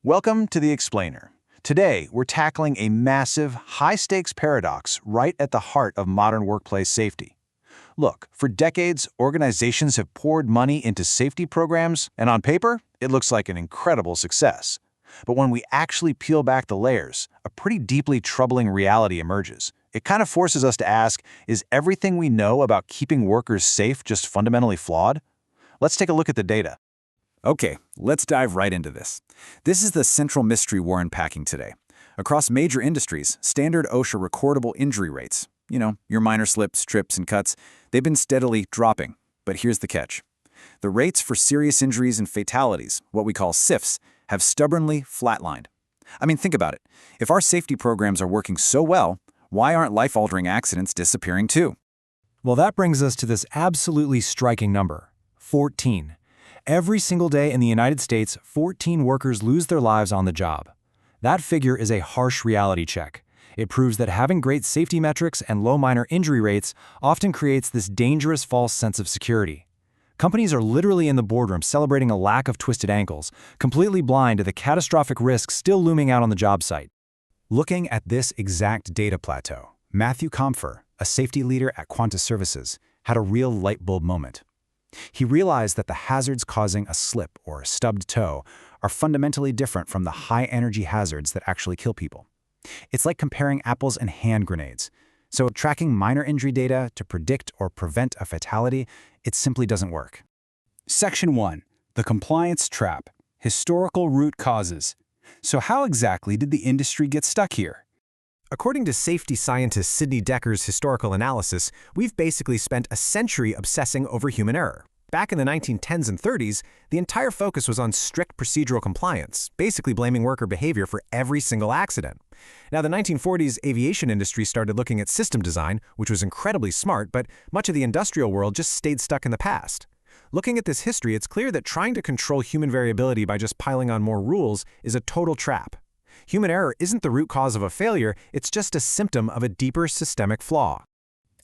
Welcome to The Explainer. Today, we're tackling a massive, high-stakes paradox right at the heart of modern workplace safety. Look, for decades, organizations have poured money into safety programs, and on paper, it looks like an incredible success. But when we actually peel back the layers, a pretty deeply troubling reality emerges. It kind of forces us to ask, is everything we know about keeping workers safe just fundamentally flawed? Let's take a look at the data. Okay, let's dive right into this. This is the central mystery we're unpacking today. Across major industries, standard OSHA recordable injury rates, your minor slips, trips, and cuts, they've been steadily dropping. But here's the catch. The rates for serious injuries and fatalities, what we call SIFs, have stubbornly flatlined. I mean, think about it. If our safety programs are working so well, why aren't life-altering accidents disappearing too? Well, that brings us to this absolutely striking number, 14. Every single day in the United States, 14 workers lose their lives on the job. That figure is a harsh reality check. It proves that having great safety metrics and low minor injury rates often creates this dangerous false sense of security. Companies are literally in the boardroom celebrating a lack of twisted ankles, completely blind to the catastrophic risks still looming out on the job site. Looking at this exact data plateau, Matthew Comfer, a safety leader at Quanta Services, had a real light bulb moment. He realized that the hazards causing a slip or a stubbed toe are fundamentally different from the high-energy hazards that actually kill people. It's like comparing apples and hand grenades. So tracking minor injury data to predict or prevent a fatality, it simply doesn't work. Section 1. The Compliance Trap. Historical Root Causes. So how exactly did the industry get stuck here? According to safety scientist Sidney Dekker's historical analysis, we've basically spent a century obsessing over human error. Back in the 1910s and 30s, the entire focus was on strict procedural compliance, basically blaming worker behavior for every single accident. Now, the 1940s aviation industry started looking at system design, which was incredibly smart, but much of the industrial world just stayed stuck in the past. Looking at this history, it's clear that trying to control human variability by just piling on more rules is a total trap. Human error isn't the root cause of a failure, it's just a symptom of a deeper systemic flaw.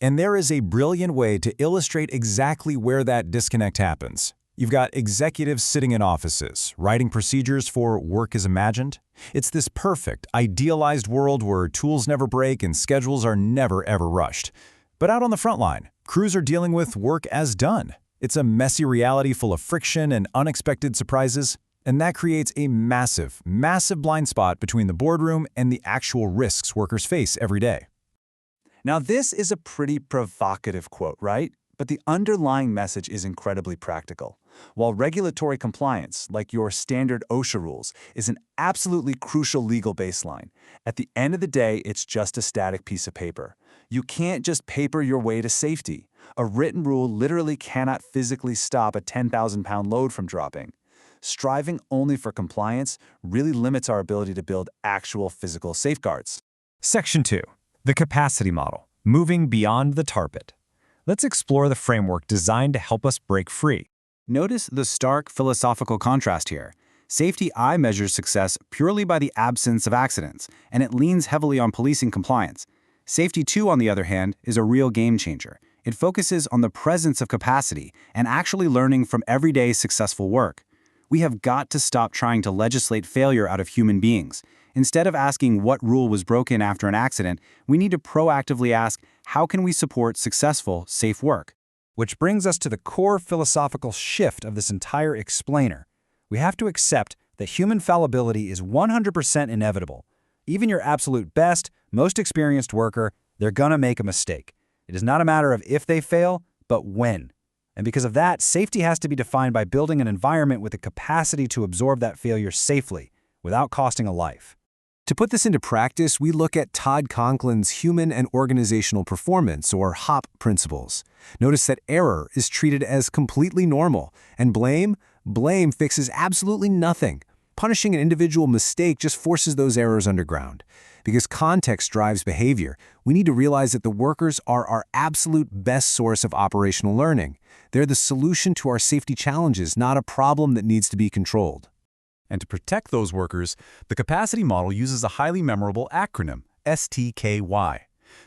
And there is a brilliant way to illustrate exactly where that disconnect happens. You've got executives sitting in offices, writing procedures for work as imagined. It's this perfect, idealized world where tools never break and schedules are never ever rushed. But out on the front line, crews are dealing with work as done. It's a messy reality full of friction and unexpected surprises. And that creates a massive, massive blind spot between the boardroom and the actual risks workers face every day. Now, this is a pretty provocative quote, right? But the underlying message is incredibly practical. While regulatory compliance, like your standard OSHA rules, is an absolutely crucial legal baseline, at the end of the day, it's just a static piece of paper. You can't just paper your way to safety. A written rule literally cannot physically stop a 10,000-pound load from dropping. Striving only for compliance really limits our ability to build actual physical safeguards. Section 2. The Capacity Model. Moving beyond the tar pit. Let's explore the framework designed to help us break free. Notice the stark philosophical contrast here. Safety-I measures success purely by the absence of accidents, and it leans heavily on policing compliance. Safety-II, on the other hand, is a real game changer. It focuses on the presence of capacity and actually learning from everyday successful work. We have got to stop trying to legislate failure out of human beings. Instead of asking what rule was broken after an accident, we need to proactively ask, how can we support successful, safe work? Which brings us to the core philosophical shift of this entire explainer. We have to accept that human fallibility is 100% inevitable. Even your absolute best, most experienced worker, they're gonna make a mistake. It is not a matter of if they fail, but when. And because of that, safety has to be defined by building an environment with the capacity to absorb that failure safely, without costing a life. To put this into practice, we look at Todd Conklin's Human and Organizational Performance, or HOP principles. Notice that error is treated as completely normal, and blame fixes absolutely nothing. Punishing an individual mistake just forces those errors underground. Because context drives behavior, we need to realize that the workers are our absolute best source of operational learning. They're the solution to our safety challenges, not a problem that needs to be controlled. And to protect those workers, the capacity model uses a highly memorable acronym, STKY.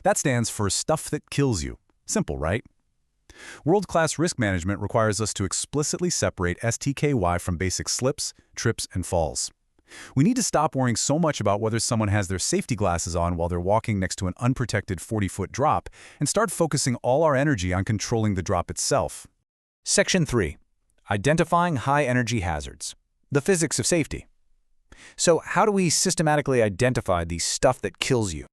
That stands for Stuff That Kills You. Simple, right? World-class risk management requires us to explicitly separate STKY from basic slips, trips, and falls. We need to stop worrying so much about whether someone has their safety glasses on while they're walking next to an unprotected 40-foot drop and start focusing all our energy on controlling the drop itself. Section 3. Identifying high-energy hazards. The physics of safety. So how do we systematically identify the stuff that kills you?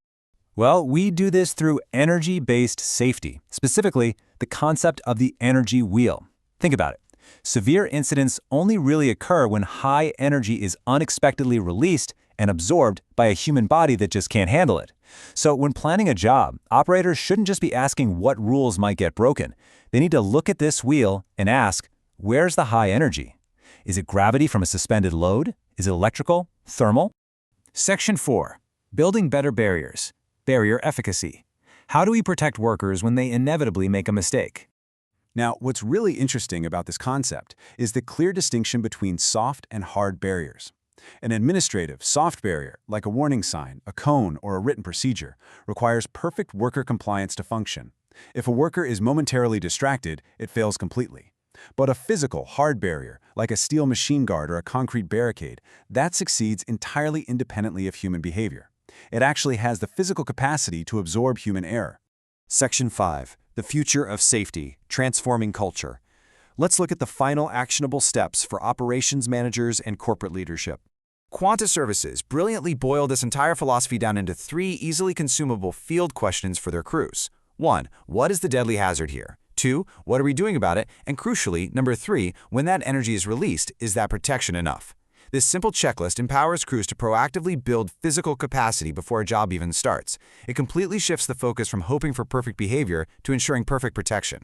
Well, we do this through energy-based safety, specifically the concept of the energy wheel. Think about it. Severe incidents only really occur when high energy is unexpectedly released and absorbed by a human body that just can't handle it. So when planning a job, operators shouldn't just be asking what rules might get broken. They need to look at this wheel and ask, where's the high energy? Is it gravity from a suspended load? Is it electrical? Thermal? Section 4. Building better barriers. Barrier efficacy. How do we protect workers when they inevitably make a mistake? Now, what's really interesting about this concept is the clear distinction between soft and hard barriers. An administrative, soft barrier, like a warning sign, a cone, or a written procedure, requires perfect worker compliance to function. If a worker is momentarily distracted, it fails completely. But a physical, hard barrier, like a steel machine guard or a concrete barricade, that succeeds entirely independently of human behavior. It actually has the physical capacity to absorb human error. Section 5. The future of safety, transforming culture. Let's look at the final actionable steps for operations managers and corporate leadership. Quanta Services brilliantly boiled this entire philosophy down into 3 easily consumable field questions for their crews. 1. What is the deadly hazard here? 2. What are we doing about it? And crucially, number 3, when that energy is released, is that protection enough? This simple checklist empowers crews to proactively build physical capacity before a job even starts. It completely shifts the focus from hoping for perfect behavior to ensuring perfect protection.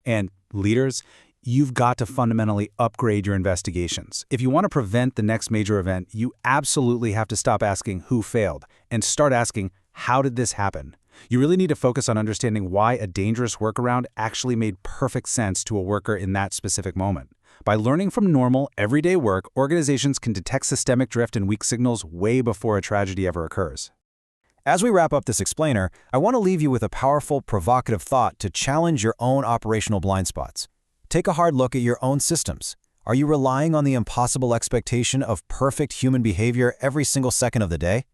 And leaders, you've got to fundamentally upgrade your investigations. If you want to prevent the next major event, you absolutely have to stop asking who failed and start asking, how did this happen? You really need to focus on understanding why a dangerous workaround actually made perfect sense to a worker in that specific moment. By learning from normal, everyday work, organizations can detect systemic drift and weak signals way before a tragedy ever occurs. As we wrap up this explainer, I want to leave you with a powerful, provocative thought to challenge your own operational blind spots. Take a hard look at your own systems. Are you relying on the impossible expectation of perfect human behavior every single second of the day?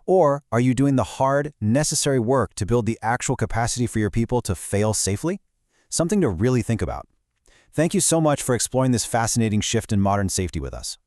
Or are you doing the hard, necessary work to build the actual capacity for your people to fail safely? Something to really think about. Thank you so much for exploring this fascinating shift in modern safety with us.